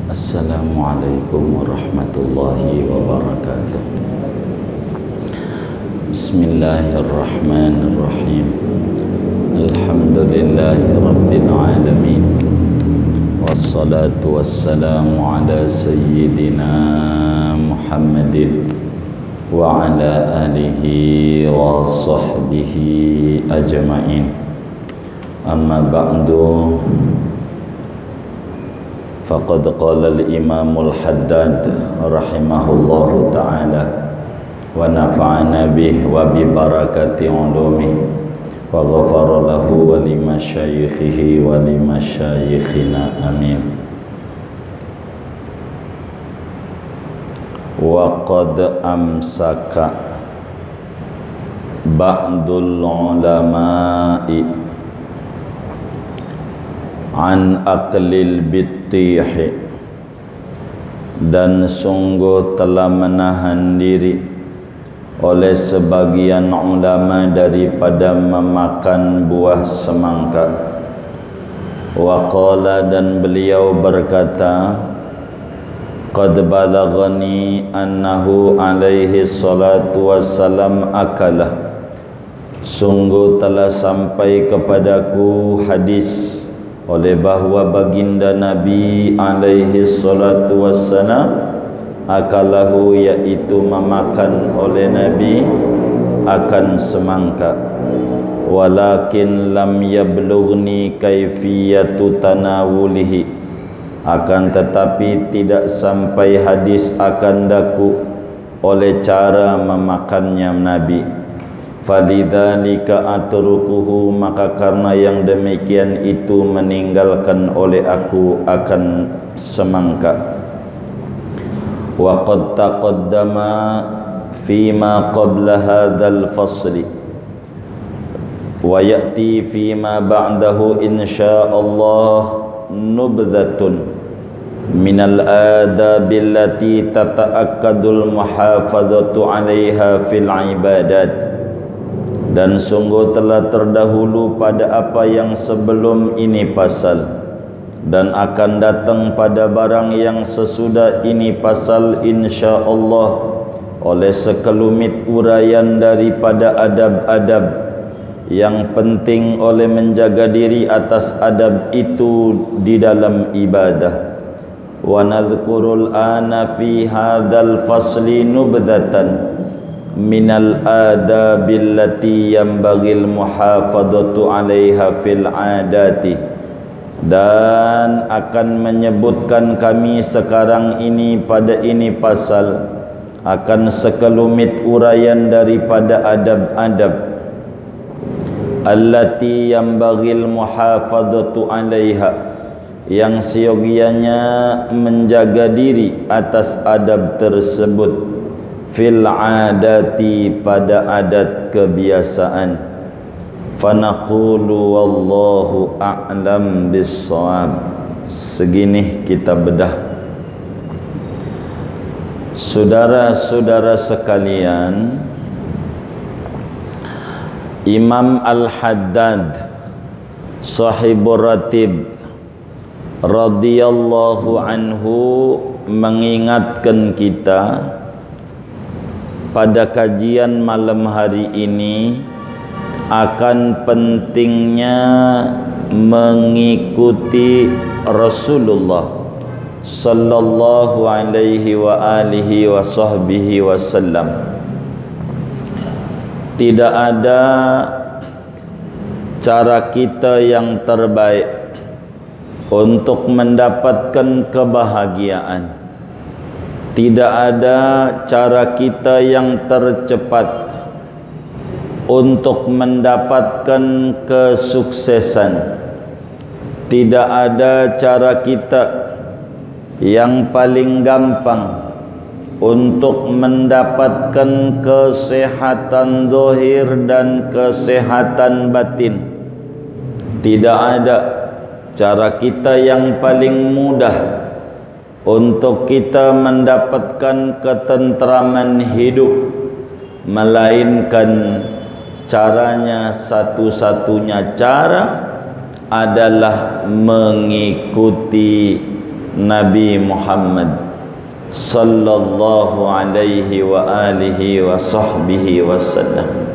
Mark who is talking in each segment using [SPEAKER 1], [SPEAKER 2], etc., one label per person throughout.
[SPEAKER 1] Assalamualaikum warahmatullahi wabarakatuh. Bismillahirrahmanirrahim. Alhamdulillahi rabbil alamin. Wassalatu wassalamu ala sayyidina Muhammadin wa ala alihi wa sahbihi ajma'in. Amma ba'du. Faqad qala al-imamul haddad rahimahullahu ta'ala wa nafa'ana bih wa bi barakati ulumih wa ghafara lahu wa li masyayikhihi wa li masyayikhina amin. Wa qad amsaka ba'dul ulama'i an aklil bittihi, dan sungguh telah menahan diri oleh sebagian ulama daripada memakan buah semangka. Wa qala, dan beliau berkata, qad balaghani annahu alaihi salatu wassalam akalah, sungguh telah sampai kepadaku hadis oleh bahawa baginda Nabi alaihi salatu wassalam akalahu, yaitu memakan oleh Nabi akan semangka. Walakin lam yablughni kaifiyatu tanawulihi, akan tetapi tidak sampai hadis akan daku oleh cara memakannya Nabi. Falidzalika atrukuhu, maka karena yang demikian itu meninggalkan oleh aku akan semangka. Wa qad taqaddama fima qabla hadzal fasli wa ya'ti fima ba'dahu insyaallah nubdhatun minal adabi allati tata'akkadul muhafazatu 'alaiha fil ibadat. Dan sungguh telah terdahulu pada apa yang sebelum ini pasal, dan akan datang pada barang yang sesudah ini pasal insyaallah oleh sekelumit uraian daripada adab-adab yang penting oleh menjaga diri atas adab itu di dalam ibadah. Wa nadhkurul ana fi hadzal fasli nubdhatan minal adabil lati yanbaghil muhafadatu 'alaiha fil 'adati, dan akan menyebutkan kami sekarang ini pada ini pasal akan sekelumit uraian daripada adab-adab allati yanbaghil muhafadatu 'alaiha, yang seyogianya menjaga diri atas adab tersebut, fil adati, pada adat kebiasaan. Fanaqulu wallahu a'lam bissawab. Segini kita bedah. Saudara-saudara sekalian, Imam Al-Haddad Sahibur Ratib radhiyallahu anhu mengingatkan kita pada kajian malam hari ini akan pentingnya mengikuti Rasulullah sallallahu alaihi wa alihi wa sahbihi wasallam. Tidak ada cara kita yang terbaik untuk mendapatkan kebahagiaan. Tidak ada cara kita yang tercepat untuk mendapatkan kesuksesan. Tidak ada cara kita yang paling gampang untuk mendapatkan kesehatan zahir dan kesehatan batin. Tidak ada cara kita yang paling mudah untuk kita mendapatkan ketentraman hidup, melainkan caranya, satu-satunya cara adalah mengikuti Nabi Muhammad sallallahu alaihi wa alihi wa sahbihi wasallam.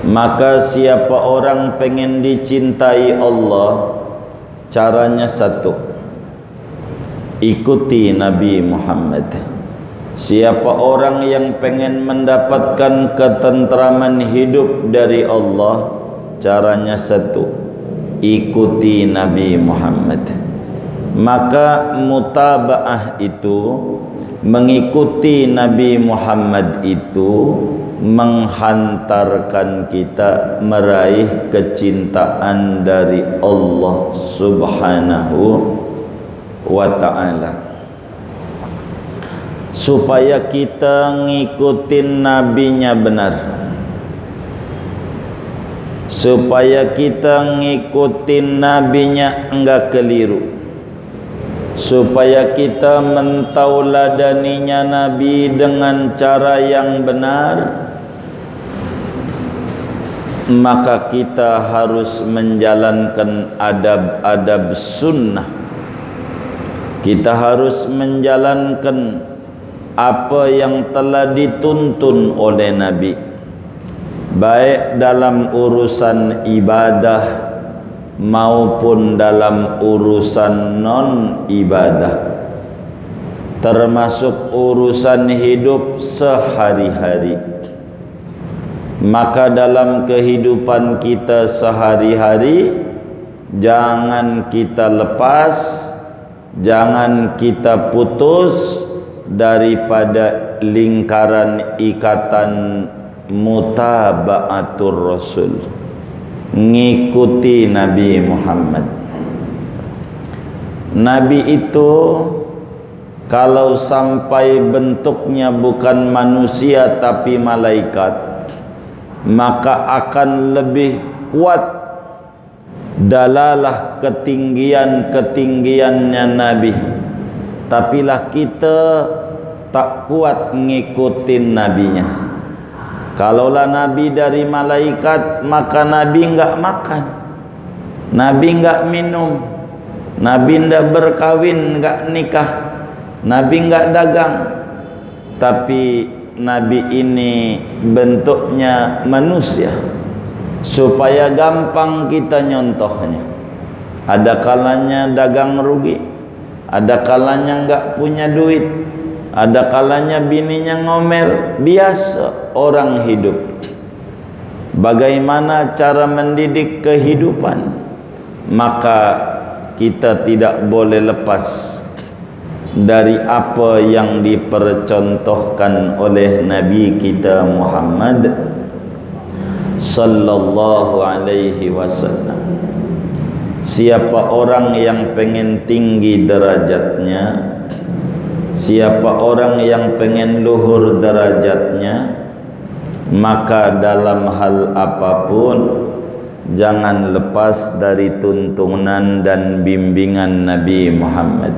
[SPEAKER 1] Maka siapa orang pengen dicintai Allah, caranya satu, ikuti Nabi Muhammad. Siapa orang yang pengen mendapatkan ketentraman hidup dari Allah, caranya satu, ikuti Nabi Muhammad. Maka mutabaah itu, mengikuti Nabi Muhammad itu menghantarkan kita meraih kecintaan dari Allah Subhanahu wa ta'ala. Supaya kita ngikutin nabinya benar, supaya kita ngikutin nabinya enggak keliru, supaya kita mentauladaninya Nabi dengan cara yang benar, maka kita harus menjalankan adab-adab sunnah. Kita harus menjalankan apa yang telah dituntun oleh Nabi, baik dalam urusan ibadah maupun dalam urusan non-ibadah, termasuk urusan hidup sehari-hari. Maka dalam kehidupan kita sehari-hari, jangan kita lepas, jangan kita putus daripada lingkaran ikatan mutaba'atur Rasul, ngikuti Nabi Muhammad. Nabi itu kalau sampai bentuknya bukan manusia tapi malaikat, maka akan lebih kuat dalalah ketinggiannya Nabi. Tapilah kita tak kuat ngikutin nabinya. Kalaulah Nabi dari malaikat, maka Nabi enggak makan, Nabi enggak minum, Nabi enggak berkawin, enggak nikah, Nabi enggak dagang. Tapi Nabi ini bentuknya manusia, supaya gampang kita nyontohnya. Ada kalanya dagang rugi, ada kalanya enggak punya duit, ada kalanya bininya ngomel. Biasa orang hidup. Bagaimana cara mendidik kehidupan? Maka kita tidak boleh lepas dari apa yang dipercontohkan oleh Nabi kita Muhammad sallallahu alaihi wasallam. Siapa orang yang pengen tinggi derajatnya, siapa orang yang pengen luhur derajatnya, maka dalam hal apapun jangan lepas dari tuntunan dan bimbingan Nabi Muhammad.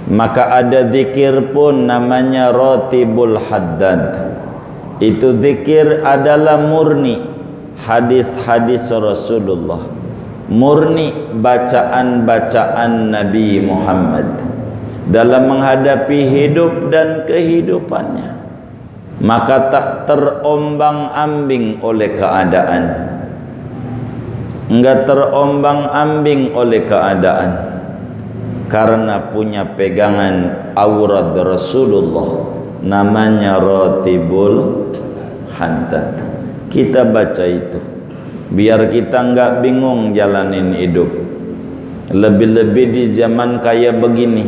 [SPEAKER 1] Maka ada zikir pun namanya Ratibul Haddad. Itu zikir adalah murni hadis-hadis Rasulullah, murni bacaan-bacaan Nabi Muhammad dalam menghadapi hidup dan kehidupannya. Maka tak terombang-ambing oleh keadaan, enggak terombang-ambing oleh keadaan, karena punya pegangan aurat Rasulullah, namanya Ratibul Haddad. Kita baca itu biar kita enggak bingung jalanin hidup. Lebih-lebih di zaman kaya begini,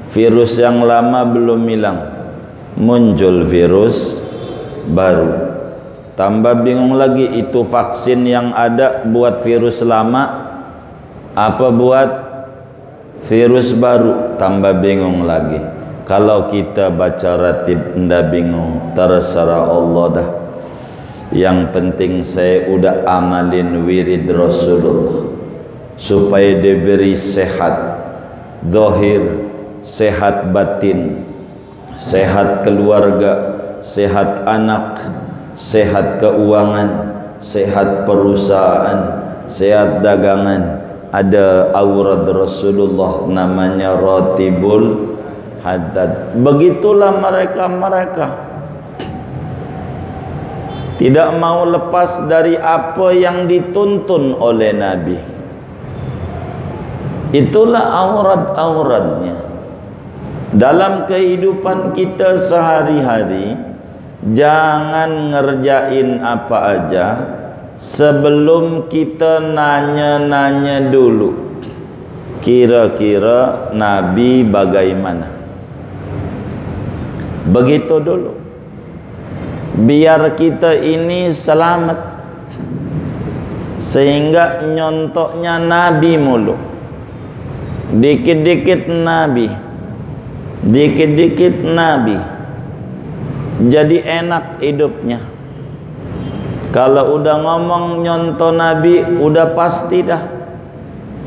[SPEAKER 1] virus yang lama belum hilang, muncul virus baru. Tambah bingung lagi, itu vaksin yang ada buat virus lama apa buat virus baru? Tambah bingung lagi. Kalau kita baca ratib ndak bingung, terserah Allah dah. Yang penting saya udah amalin wirid Rasulullah supaya diberi sehat zahir, sehat batin, sehat keluarga, sehat anak, sehat keuangan, sehat perusahaan, sehat dagangan. ada aurat Rasulullah namanya Ratibul Haddad. Begitulah mereka tidak mau lepas dari apa yang dituntun oleh Nabi. Itulah aurat-auratnya. Dalam kehidupan kita sehari-hari, jangan ngerjain apa aja sebelum kita nanya-nanya dulu, kira-kira Nabi bagaimana. Begitu dulu, biar kita ini selamat. Sehingga nyontoknya Nabi mulu, dikit-dikit Nabi, dikit-dikit Nabi, jadi enak hidupnya. Kalau udah ngomong nyontoh Nabi, udah pasti dah.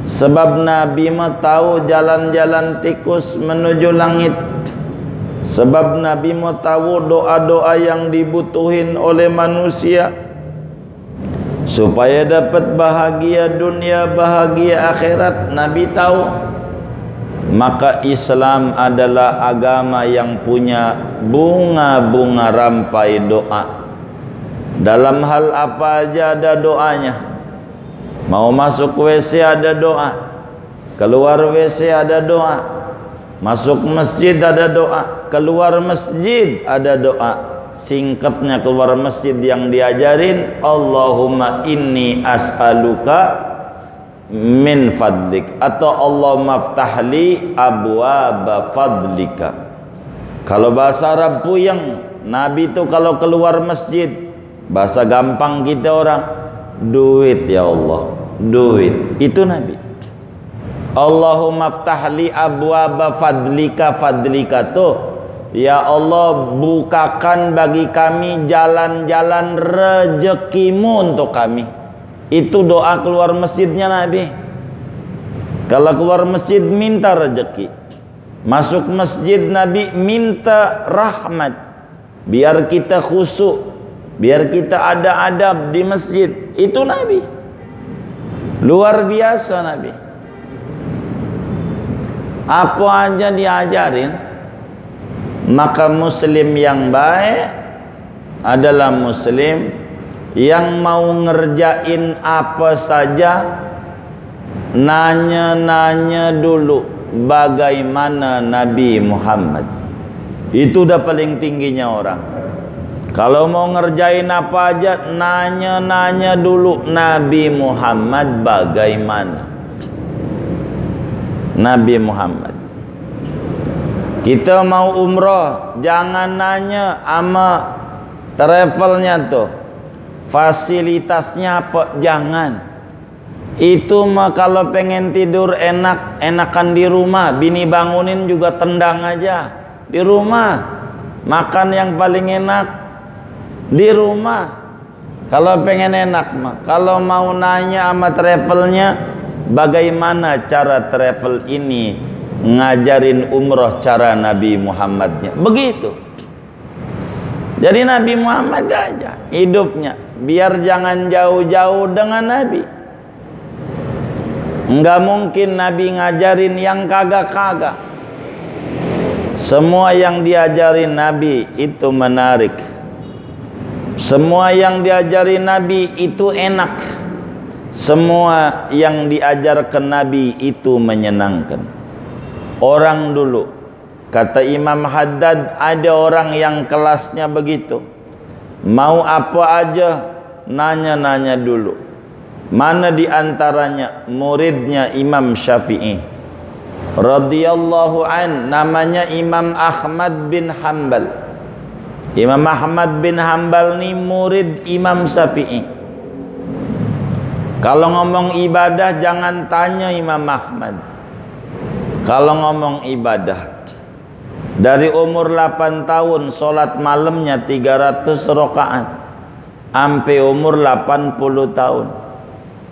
[SPEAKER 1] Sebab Nabi mah tahu jalan-jalan tikus menuju langit. Sebab Nabi mah tahu doa-doa yang dibutuhin oleh manusia supaya dapat bahagia dunia, bahagia akhirat. Nabi tahu. Maka Islam adalah agama yang punya bunga-bunga rampai doa. Dalam hal apa aja ada doanya. Mau masuk WC ada doa, keluar WC ada doa, masuk masjid ada doa, keluar masjid ada doa. Singkatnya keluar masjid yang diajarin, Allahumma inni as'aluka min fadlik, atau Allahumma ftahli abwaba fadlika. Kalau bahasa Arab puyeng, Nabi itu kalau keluar masjid, bahasa gampang kita orang, duit ya Allah, duit. Itu Nabi. Allahumma ftahli abwaba fadlika, fadlika tuh, ya Allah bukakan bagi kami jalan-jalan rezekimu untuk kami. Itu doa keluar masjidnya Nabi. Kalau keluar masjid minta rezeki, masuk masjid Nabi minta rahmat, biar kita khusyuk, biar kita ada adab di masjid. Itu Nabi. Luar biasa Nabi. Apa aja diajarin. Maka muslim yang baik adalah muslim yang mau ngerjain apa saja, nanya-nanya dulu bagaimana Nabi Muhammad. Itu udah paling tingginya orang. Kalau mau ngerjain apa aja, nanya-nanya dulu Nabi Muhammad bagaimana. Nabi Muhammad. Kita mau umroh, jangan nanya ama travelnya tuh, fasilitasnya apa, jangan. Itu mah kalau pengen tidur enak, enakan di rumah. Bini bangunin juga tendang aja di rumah. Makan yang paling enak di rumah. Kalau pengen enak mah. Kalau mau nanya sama travelnya, bagaimana cara travel ini ngajarin umroh cara Nabi Muhammadnya. Begitu. Jadi Nabi Muhammad aja hidupnya, biar jangan jauh-jauh dengan Nabi. Enggak mungkin Nabi ngajarin yang kagak-kagak. Semua yang diajarin Nabi itu menarik. Semua yang diajarin Nabi itu enak. Semua yang diajarkan Nabi itu menyenangkan. Orang dulu, kata Imam Haddad, ada orang yang kelasnya begitu. Mau apa aja nanya-nanya dulu. Mana di antaranya muridnya Imam Syafi'i radhiyallahu an, namanya Imam Ahmad bin Hanbal. Imam Ahmad bin Hanbal ni murid Imam Syafi'i. Kalau ngomong ibadah jangan tanya Imam Ahmad. Kalau ngomong ibadah, dari umur 8 tahun solat malamnya 300 rakaat sampai umur 80 tahun.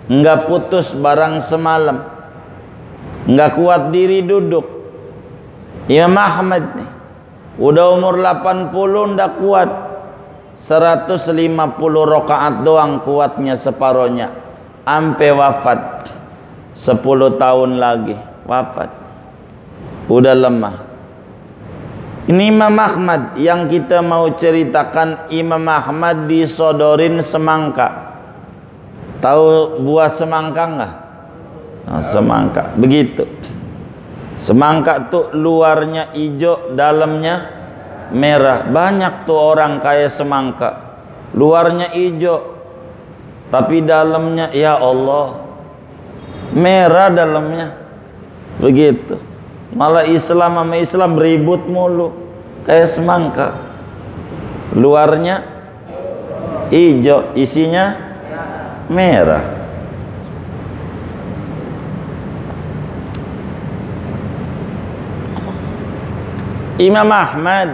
[SPEAKER 1] Enggak putus barang semalam. Enggak kuat diri duduk. Imam Ahmad nih udah umur 80 enggak kuat. 150 rakaat doang kuatnya, separohnya sampai wafat. 10 tahun lagi wafat. Udah lemah. Ini Imam Ahmad yang kita mau ceritakan. Imam Ahmad disodorin semangka. Tahu buah semangka enggak? Nah, semangka begitu. Semangka tuh luarnya hijau, dalamnya merah. Banyak tuh orang kaya semangka, luarnya hijau tapi dalamnya ya Allah merah dalamnya. Begitu. Malah Islam sama Islam ribut mulu. Kayak semangka, luarnya hijau, isinya merah. Imam Ahmad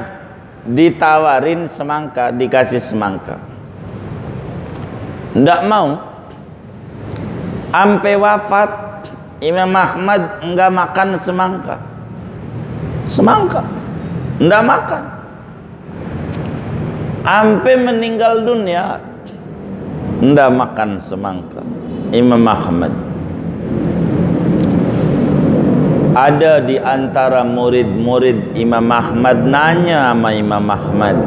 [SPEAKER 1] ditawarin semangka, dikasih semangka, ndak mau. Sampai wafat Imam Ahmad enggak makan semangka. Semangka ndak makan. Sampai meninggal dunia ndak makan semangka Imam Ahmad. Ada di antara murid-murid Imam Ahmad nanya sama Imam Ahmad,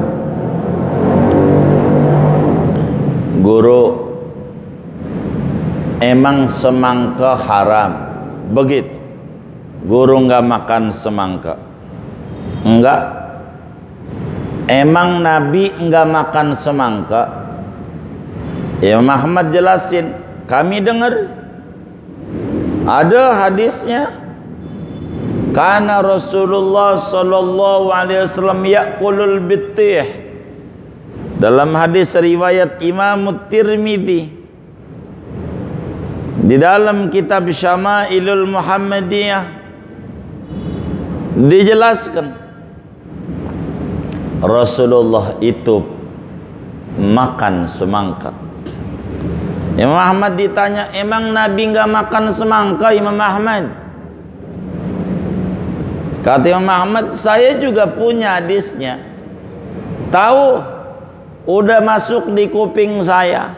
[SPEAKER 1] "Guru, emang semangka haram?" Begitu. Guru nggak makan semangka. Enggak. Emang Nabi nggak makan semangka? Imam Ahmad jelasin, kami dengar ada hadisnya. Karena Rasulullah sallallahu alaihi wasallam yaqulul bittih. Dalam hadis riwayat Imam Tirmidzi, di dalam kitab Syama'ilul Muhammadiyah dijelaskan Rasulullah itu makan semangka. Imam Ahmad ditanya, emang Nabi enggak makan semangka Imam Ahmad? Kata Imam Ahmad, saya juga punya hadisnya. Tahu, udah masuk di kuping saya,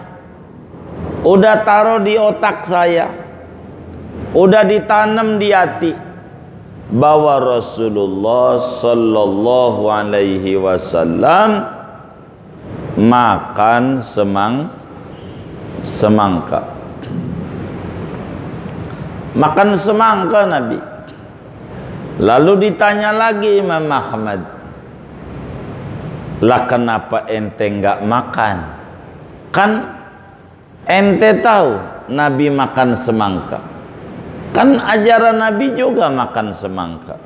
[SPEAKER 1] udah taruh di otak saya, udah ditanam di hati, bahwa Rasulullah sallallahu alaihi wasallam makan semangka. Makan semangka Nabi. Lalu ditanya lagi Imam Ahmad, lah kenapa ente enggak makan? Kan ente tahu Nabi makan semangka. Kan ajaran Nabi juga makan semangka.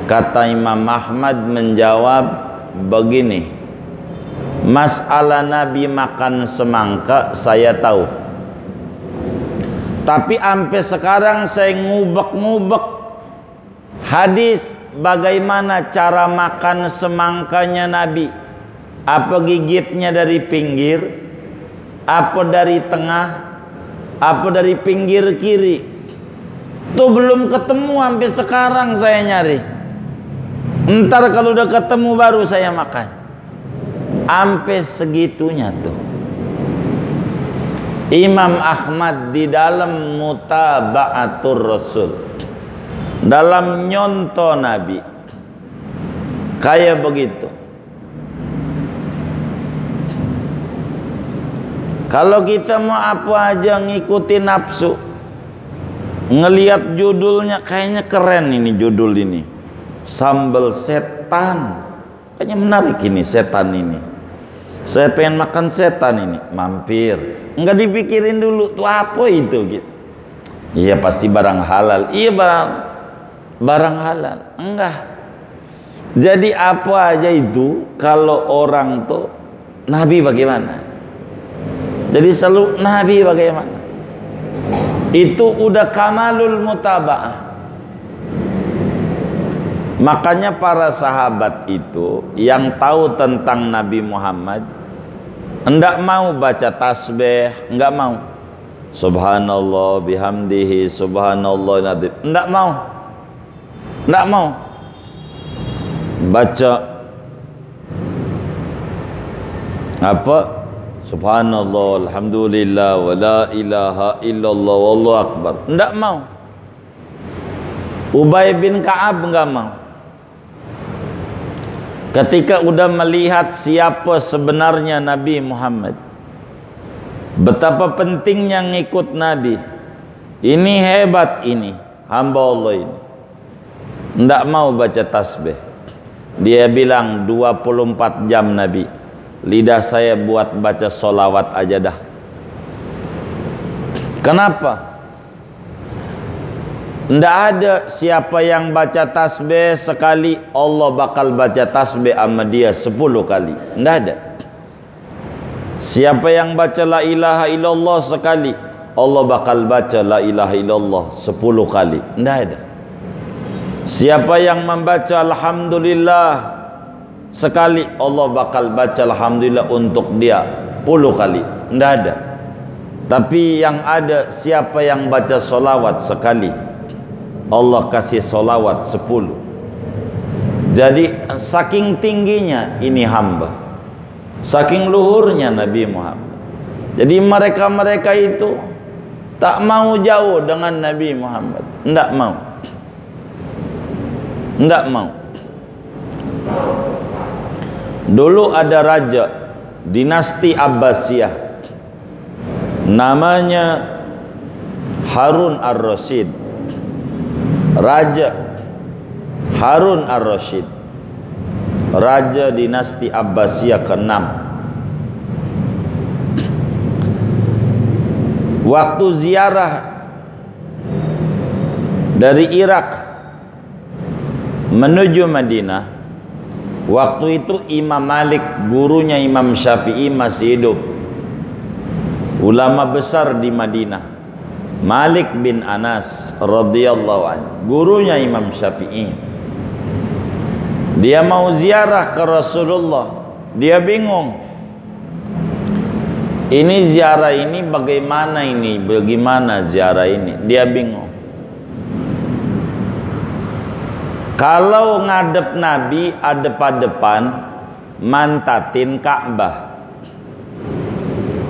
[SPEAKER 1] Kata Imam Ahmad menjawab begini, masalah Nabi makan semangka saya tahu. Tapi sampai sekarang saya ngubek-ngubek hadis bagaimana cara makan semangkanya Nabi. Apa gigitnya dari pinggir, apa dari tengah, apa dari pinggir kiri. Tuh belum ketemu sampai sekarang saya nyari. Ntar kalau udah ketemu baru saya makan. Sampai segitunya tuh. Imam Ahmad di dalam mutaba'atur Rasul, dalam nyontoh Nabi, kayak begitu. Kalau kita mau apa aja ngikutin nafsu, ngelihat judulnya kayaknya keren ini, judul ini sambal setan, kayaknya menarik ini, setan ini, saya pengen makan setan ini, mampir, nggak dipikirin dulu tuh apa itu gitu. Iya pasti barang halal, iya barang halal, enggak. Jadi apa aja itu kalau orang tuh Nabi bagaimana? Jadi selalu Nabi bagaimana? Itu udah kamalul mutaba'ah. Makanya para sahabat itu yang tahu tentang Nabi Muhammad enggak mau baca tasbih, enggak mau. Subhanallah bihamdihi subhanallah nadib, enggak mau. Enggak mau baca apa Subhanallah, alhamdulillah, wa la ilaha illallah, wallahu akbar. Tidak mau. Ubay bin Ka'ab enggak mau. Ketika udah melihat siapa sebenarnya Nabi Muhammad, betapa pentingnya ngikut Nabi, ini hebat, ini hamba Allah ini, tidak mau baca tasbih. Dia bilang 24 jam Nabi, lidah saya buat baca solawat aja dah. Kenapa? Tidak ada siapa yang baca tasbih sekali Allah bakal baca tasbih sama dia 10 kali. Tidak ada. Siapa yang baca la ilaha illallah sekali Allah bakal baca la ilaha illallah 10 kali. Tidak ada. Siapa yang membaca alhamdulillah sekali Allah bakal baca alhamdulillah untuk dia 10 kali. Tidak ada. Tapi yang ada, siapa yang baca solawat sekali Allah kasih solawat 10. Jadi saking tingginya ini hamba, saking luhurnya Nabi Muhammad. Jadi mereka-mereka itu tak mau jauh dengan Nabi Muhammad. Tidak mau. Tidak mau. Dulu ada raja dinasti Abbasiyah, namanya Harun ar-Rasyid. Raja Harun ar-Rasyid, raja dinasti Abbasiyah ke-6. Waktu ziarah dari Irak menuju Madinah, waktu itu Imam Malik, gurunya Imam Syafi'i, masih hidup. Ulama besar di Madinah, Malik bin Anas radhiyallahu anhu, gurunya Imam Syafi'i. Dia mau ziarah ke Rasulullah, dia bingung. Ini ziarah ini bagaimana ini? Bagaimana ziarah ini? Dia bingung. Kalau ngadep Nabi adep-adepan, mantatin Ka'bah.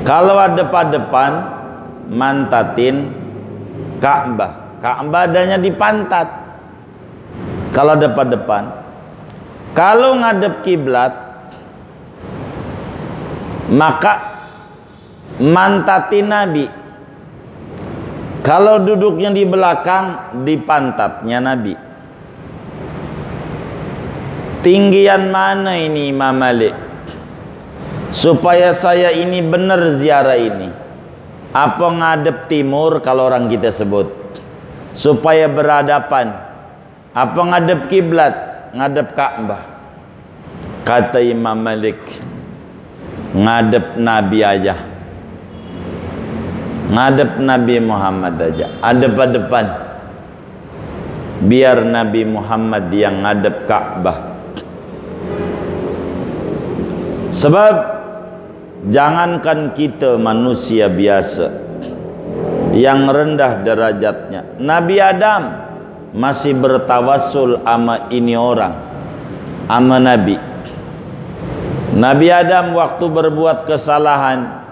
[SPEAKER 1] Kalau adep-adepan, mantatin Ka'bah. Ka'bah adanya di pantat kalau depan-depan. Kalau ngadep kiblat, maka mantatin Nabi. Kalau duduknya di belakang, di pantatnya Nabi. Tinggian mana ini Imam Malik? Supaya saya ini benar ziarah ini, apa ngadep timur kalau orang kita sebut, supaya berhadapan. Apa ngadep kiblat, ngadep Ka'bah. Kata Imam Malik, ngadep Nabi aja, ngadep Nabi Muhammad aja, adep-adepan. Biar Nabi Muhammad yang ngadep Ka'bah. Sebab jangankan kita manusia biasa yang rendah derajatnya, Nabi Adam masih bertawassul sama ini orang, sama Nabi. Nabi Adam waktu berbuat kesalahan,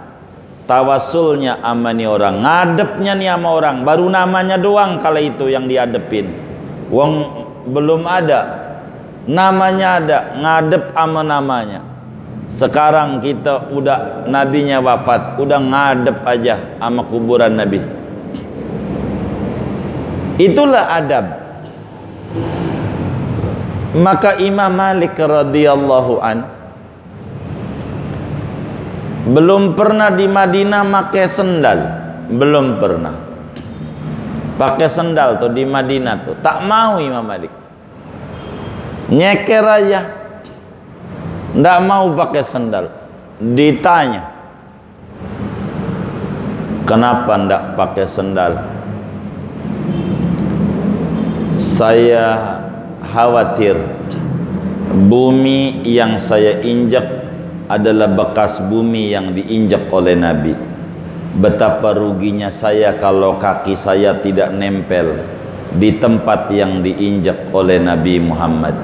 [SPEAKER 1] tawassulnya sama ini orang, ngadepnya nih sama orang, baru namanya doang kala itu yang diadepin. Wong belum ada, namanya ada, ngadep sama namanya. Sekarang kita udah nabinya wafat, udah ngadep aja sama kuburan Nabi. Itulah adab. Maka Imam Malik radhiyallahu an belum pernah di Madinah pakai sendal, belum pernah pakai sendal tuh di Madinah tuh, tak mau Imam Malik, nyeker aja. Tidak mau pakai sendal. Ditanya, kenapa tidak pakai sendal? Saya khawatir bumi yang saya injak adalah bekas bumi yang diinjak oleh Nabi. Betapa ruginya saya kalau kaki saya tidak nempel di tempat yang diinjak oleh Nabi Muhammad.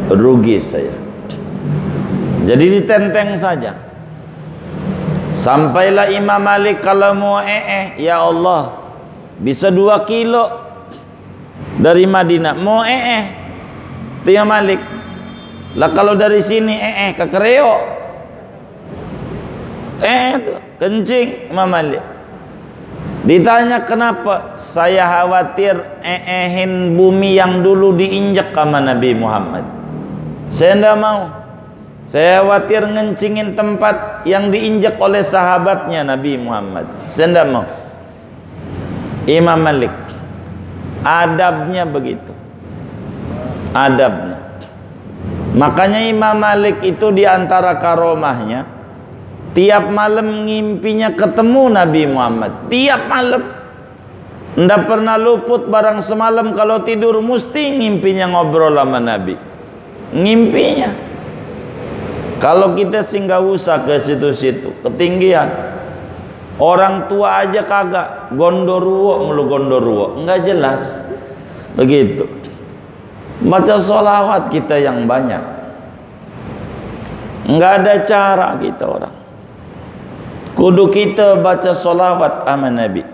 [SPEAKER 1] Rugi saya. Jadi ditenteng saja. Sampailah Imam Malik kalau mau ya Allah, bisa 2 kilo dari Madinah mau itu Imam Malik. Lah kalau dari sini ke Kreo itu kencing Imam Malik. Ditanya kenapa? Saya khawatir bumi yang dulu diinjak sama Nabi Muhammad. Saya tidak mau. Saya khawatir ngencingin tempat yang diinjak oleh sahabatnya Nabi Muhammad. Saya tidak mau. Imam Malik, adabnya begitu. Adabnya. Makanya Imam Malik itu diantara karomahnya, tiap malam ngimpinya ketemu Nabi Muhammad. Tiap malam. Tidak pernah luput, barang semalam kalau tidur mesti ngimpinya ngobrol sama Nabi. Ngimpinya. Kalau kita sih nggak usah ke situ-situ, ketinggian. Orang tua aja kagak, gondoruo mulu gondoruo, nggak jelas. Begitu. Baca sholawat kita yang banyak. Nggak ada cara kita orang. Kudu kita baca sholawat sama Nabi.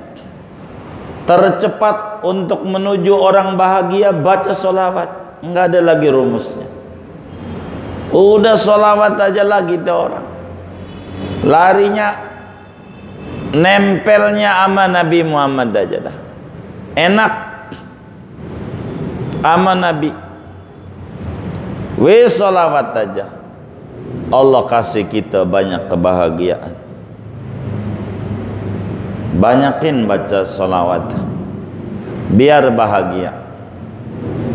[SPEAKER 1] Tercepat untuk menuju orang bahagia baca sholawat. Nggak ada lagi rumusnya. Udah sholawat aja lah kita orang. Larinya nempelnya sama Nabi Muhammad aja dah. Enak sama Nabi. Sholawat aja. Allah kasih kita banyak kebahagiaan. Banyakin baca sholawat biar bahagia.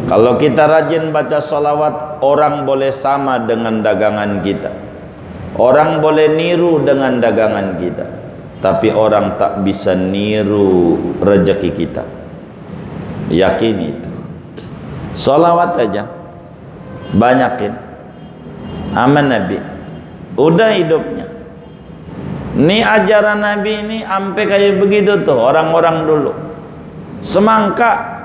[SPEAKER 1] Kalau kita rajin baca sholawat, orang boleh sama dengan dagangan kita. Orang boleh niru dengan dagangan kita. Tapi orang tak bisa niru rezeki kita. Yakin itu. Sholawat aja. Banyakin. Aman Nabi. Udah hidupnya. Ini ajaran Nabi ini sampai kayak begitu tuh orang-orang dulu. Semangka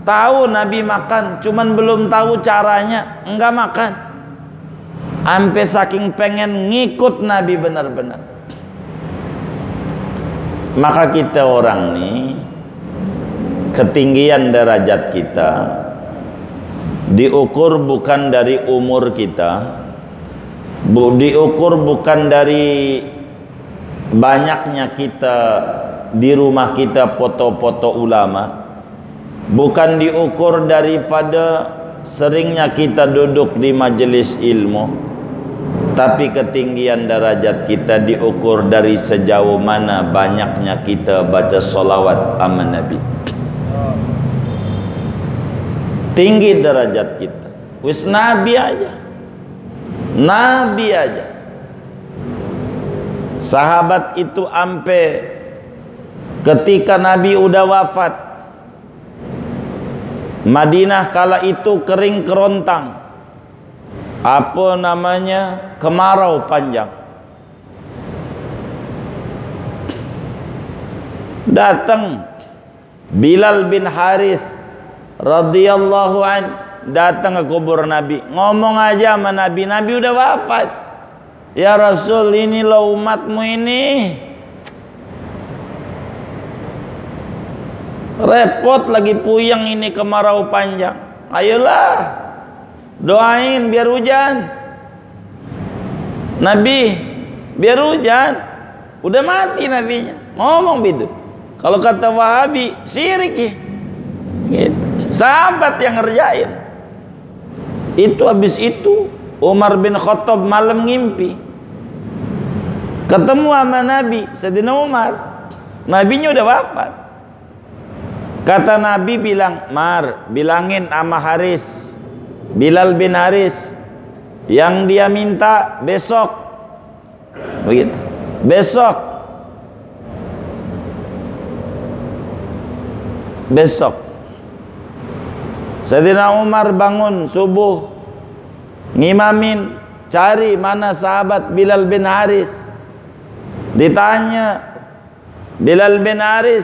[SPEAKER 1] tahu Nabi makan, cuman belum tahu caranya, enggak makan. Sampai saking pengen ngikut Nabi benar-benar. Maka kita orang nih, ketinggian derajat kita diukur bukan dari umur kita, diukur bukan dari banyaknya kita di rumah kita foto-foto ulama, bukan diukur daripada seringnya kita duduk di majelis ilmu, tapi ketinggian derajat kita diukur dari sejauh mana banyaknya kita baca sholawat sama Nabi. Tinggi derajat kita. Wis Nabi aja. Nabi aja. Sahabat itu ampe ketika Nabi udah wafat, Madinah kala itu kering kerontang. Apa namanya? Kemarau panjang. Datang Bilal bin Harith radhiyallahu an, datang ke kubur Nabi, ngomong aja sama Nabi. Nabi udah wafat. Ya Rasul, ini loh umatmu ini repot lagi, puyeng ini kemarau panjang. Ayolah doain biar hujan. Nabi biar hujan. Udah mati nabinya, ngomong gitu. Kalau kata Wahabi syirik ya gitu. Sahabat yang ngerjain itu. Habis itu Umar bin Khattab malam ngimpi ketemu sama Nabi Sayyidina Umar. Nabinya udah wafat. Kata Nabi bilang, Mar, bilangin sama Haris, Bilal bin Haris, yang dia minta besok. Begitu. Besok. Besok. Sayyidina Umar bangun subuh, ngimamin, cari mana sahabat Bilal bin Haris. Ditanya Bilal bin Haris,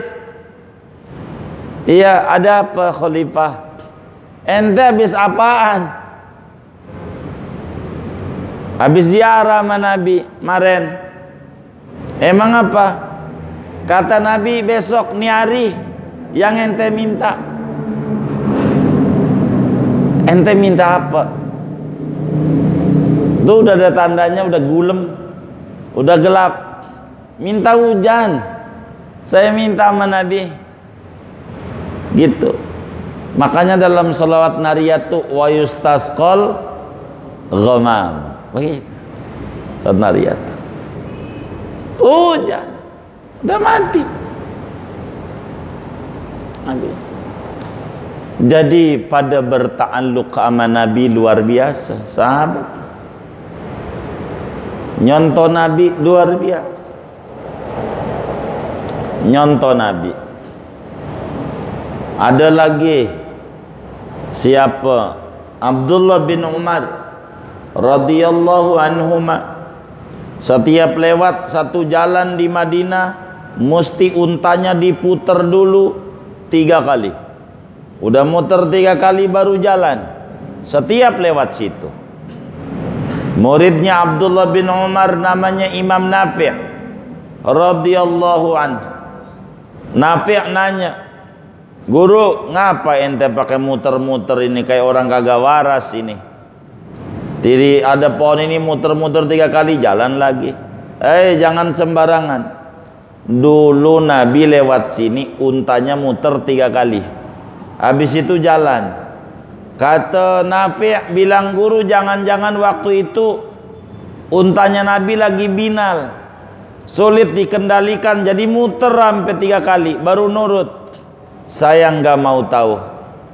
[SPEAKER 1] iya ada apa khalifah? Ente habis apaan? Habis ziarah sama Nabi kemarin. Emang apa? Kata Nabi, besok ni hari yang ente minta. Ente minta apa? Tuh udah ada tandanya, udah gulem, udah gelap. Minta hujan. Saya minta sama Nabi. Gitu. Makanya dalam salawat nariyat tuh wa yustasqal ghamam. Begitu. Salawat nariyat. Hujan. Udah mati. Nabi. Jadi pada berta'alluq sama Nabi luar biasa, sahabat. Nyontoh Nabi luar biasa. Nyontoh Nabi. Ada lagi siapa? Abdullah bin Umar radhiyallahu anhuma. Setiap lewat satu jalan di Madinah, mesti untanya diputer dulu 3 kali. Udah muter 3 kali baru jalan. Setiap lewat situ. Muridnya Abdullah bin Umar namanya Imam Nafi' radhiyallahu anhu. Nafi' nanya, "Guru, ngapa ente pakai muter-muter ini kayak orang kagak waras ini? Jadi ada pohon ini muter-muter 3 kali jalan lagi." Jangan sembarangan. Dulu Nabi lewat sini untanya muter 3 kali. Habis itu jalan. Kata Nafi' bilang, "Guru, jangan-jangan waktu itu untanya Nabi lagi binal. Sulit dikendalikan jadi muter sampai 3 kali baru nurut." Saya nggak mau tahu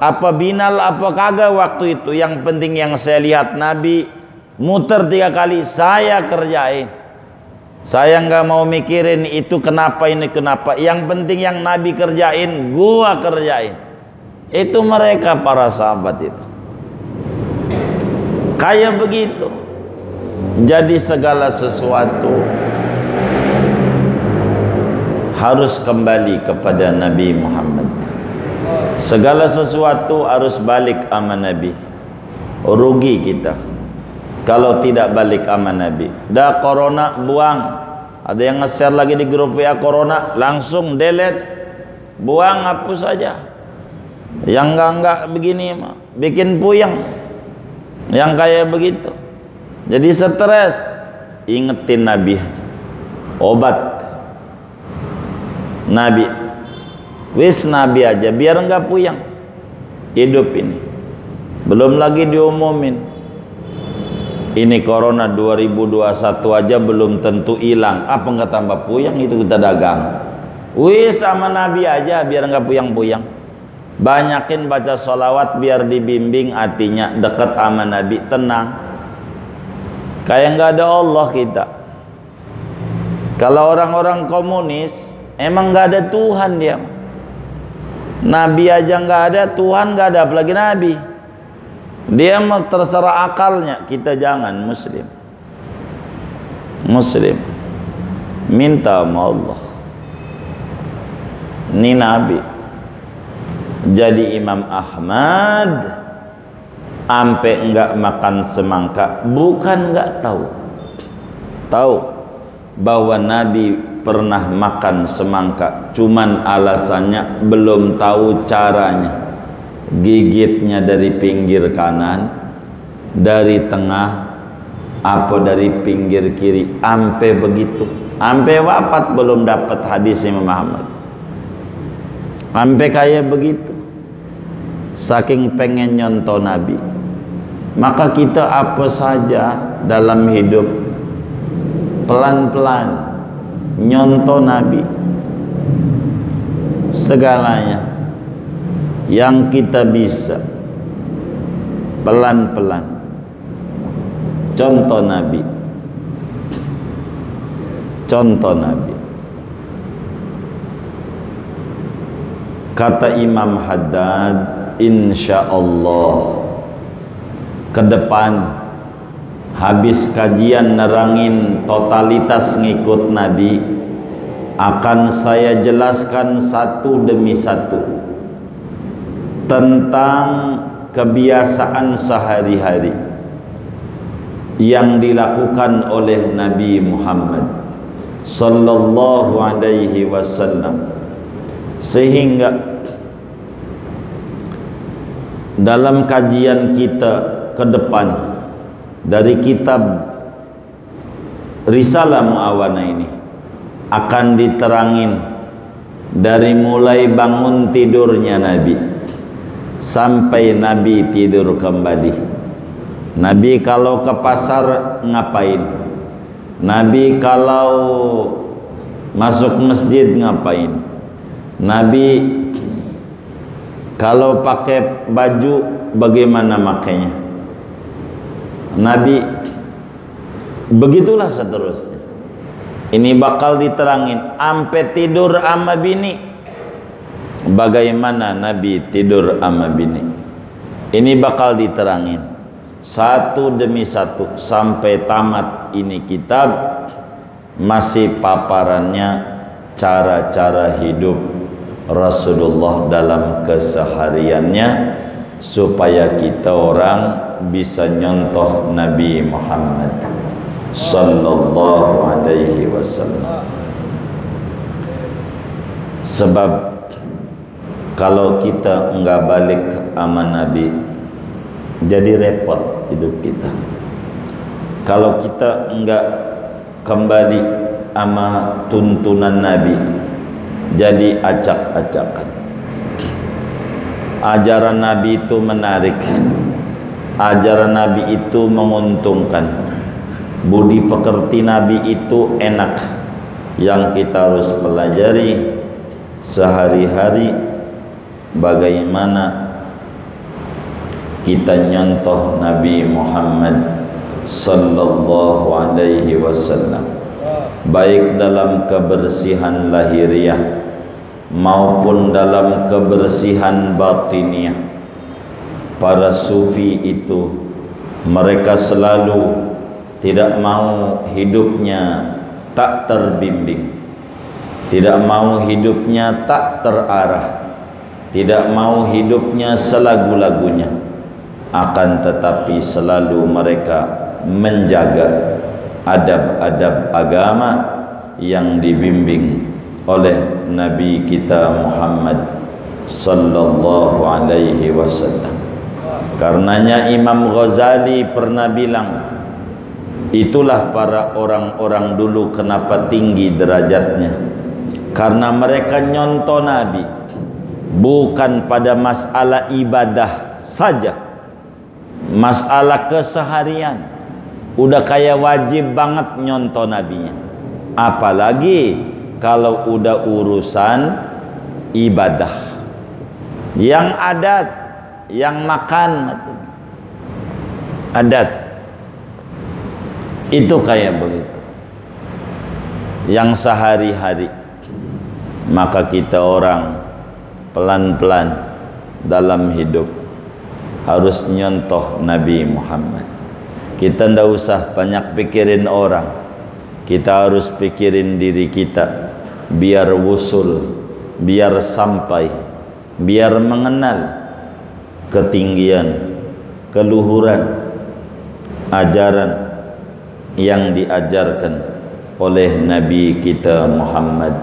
[SPEAKER 1] apa binal apa kagak waktu itu. Yang penting yang saya lihat Nabi muter 3 kali, saya kerjain. Saya nggak mau mikirin itu kenapa ini kenapa. Yang penting yang Nabi kerjain, gua kerjain. Itu mereka para sahabat itu. Kayak begitu. Jadi segala sesuatu harus kembali kepada Nabi Muhammad. Segala sesuatu harus balik sama Nabi. Rugi kita kalau tidak balik sama Nabi. Dah corona buang. Ada yang nge-share lagi di grup WA corona, langsung delete, buang, hapus saja. Yang enggak begini mah bikin puyeng. Yang kayak begitu jadi stres. Ingetin Nabi, obat Nabi, wis Nabi aja biar enggak puyeng hidup ini. Belum lagi diumumin ini corona 2021 aja belum tentu hilang, apa enggak tambah puyeng itu kita dagang. Wis sama Nabi aja biar enggak puyeng-puyeng. Banyakin baca sholawat biar dibimbing hatinya dekat sama Nabi, tenang. Kayak nggak ada Allah kita. Kalau orang-orang komunis emang nggak ada Tuhan dia. Nabi aja nggak ada, Tuhan nggak ada, apalagi Nabi. Dia mau terserah akalnya, kita jangan. Muslim minta sama Allah. Ini Nabi. Jadi Imam Ahmad ampe enggak makan semangka bukan enggak tahu bahwa Nabi pernah makan semangka, cuman alasannya belum tahu caranya. Gigitnya dari pinggir kanan, dari tengah, apa dari pinggir kiri, ampe begitu, ampe wafat belum dapat hadis Imam Ahmad. Sampai kayak begitu, saking pengen nyontoh Nabi. Maka kita apa saja dalam hidup pelan-pelan nyontoh Nabi. Segalanya yang kita bisa pelan-pelan contoh Nabi. Contoh Nabi. Kata Imam Haddad, insyaallah ke depan habis kajian nerangin totalitas ngikut Nabi, akan saya jelaskan satu demi satu tentang kebiasaan sehari-hari yang dilakukan oleh Nabi Muhammad sallallahu alaihi wasallam. Sehingga dalam kajian kita ke depan dari kitab Risalah Mu'awana ini akan diterangin dari mulai bangun tidurnya Nabi sampai Nabi tidur kembali. Nabi kalau ke pasar ngapain? Nabi kalau masuk masjid ngapain? Nabi kalau pakai baju bagaimana makainya? Nabi begitulah seterusnya. Ini bakal diterangin sampai tidur ama bini. Bagaimana Nabi tidur ama bini? Ini bakal diterangin satu demi satu sampai tamat ini kitab. Masih paparannya cara-cara hidup Rasulullah dalam kesehariannya, supaya kita orang bisa nyontoh Nabi Muhammad sallallahu alaihi wasallam. Sebab kalau kita enggak balik sama Nabi, jadi repot hidup kita. Kalau kita enggak kembali sama tuntunan Nabi, jadi acak-acakan. Ajaran Nabi itu menarik, ajaran Nabi itu menguntungkan, budi pekerti Nabi itu enak. Yang kita harus pelajari sehari-hari, bagaimana kita nyontoh Nabi Muhammad sallallahu alaihi wasallam, baik dalam kebersihan lahiriah maupun dalam kebersihan batiniah. Para sufi itu mereka selalu tidak mau hidupnya tak terbimbing, tidak mau hidupnya tak terarah, tidak mau hidupnya selagu-lagunya. Akan tetapi selalu mereka menjaga adab-adab agama yang dibimbing oleh Nabi kita Muhammad sallallahu alaihi wasallam. Karenanya Imam Ghazali pernah bilang, itulah para orang-orang dulu kenapa tinggi derajatnya, karena mereka nyontoh Nabi bukan pada masalah ibadah saja, masalah keseharian udah kayak wajib banget nyontoh Nabinya. Apalagi kalau udah urusan ibadah, yang adat, yang makan adat, itu kayak begitu. Yang sehari-hari, maka kita orang pelan-pelan dalam hidup harus nyontoh Nabi Muhammad. Kita ndak usah banyak pikirin orang, kita harus pikirin diri kita, biar wusul, biar sampai, biar mengenal ketinggian, keluhuran ajaran yang diajarkan oleh Nabi kita Muhammad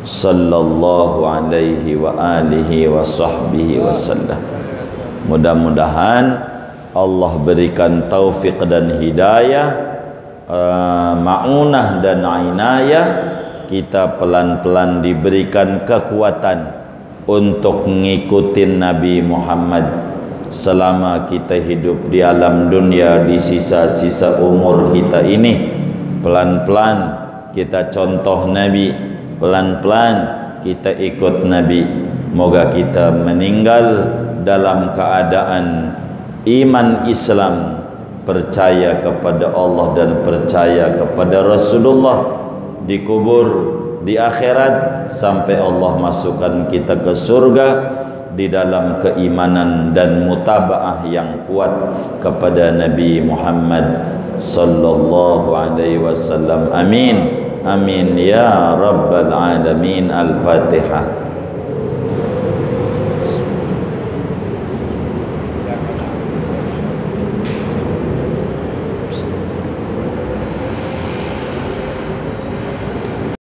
[SPEAKER 1] sallallahu alaihi wa alihi wa sahbihi wasallam. Mudah-mudahan Allah berikan taufik dan hidayah, ma'unah dan inayah, kita pelan-pelan diberikan kekuatan untuk ngikutin Nabi Muhammad selama kita hidup di alam dunia, di sisa-sisa umur kita ini. Pelan-pelan kita contoh Nabi, pelan-pelan kita ikut Nabi. Moga kita meninggal dalam keadaan iman Islam, percaya kepada Allah dan percaya kepada Rasulullah, dikubur di akhirat sampai Allah masukkan kita ke surga di dalam keimanan dan mutabaah yang kuat kepada Nabi Muhammad sallallahu alaihi wasallam. Amin amin ya rabbal alamin. Al-Fatihah.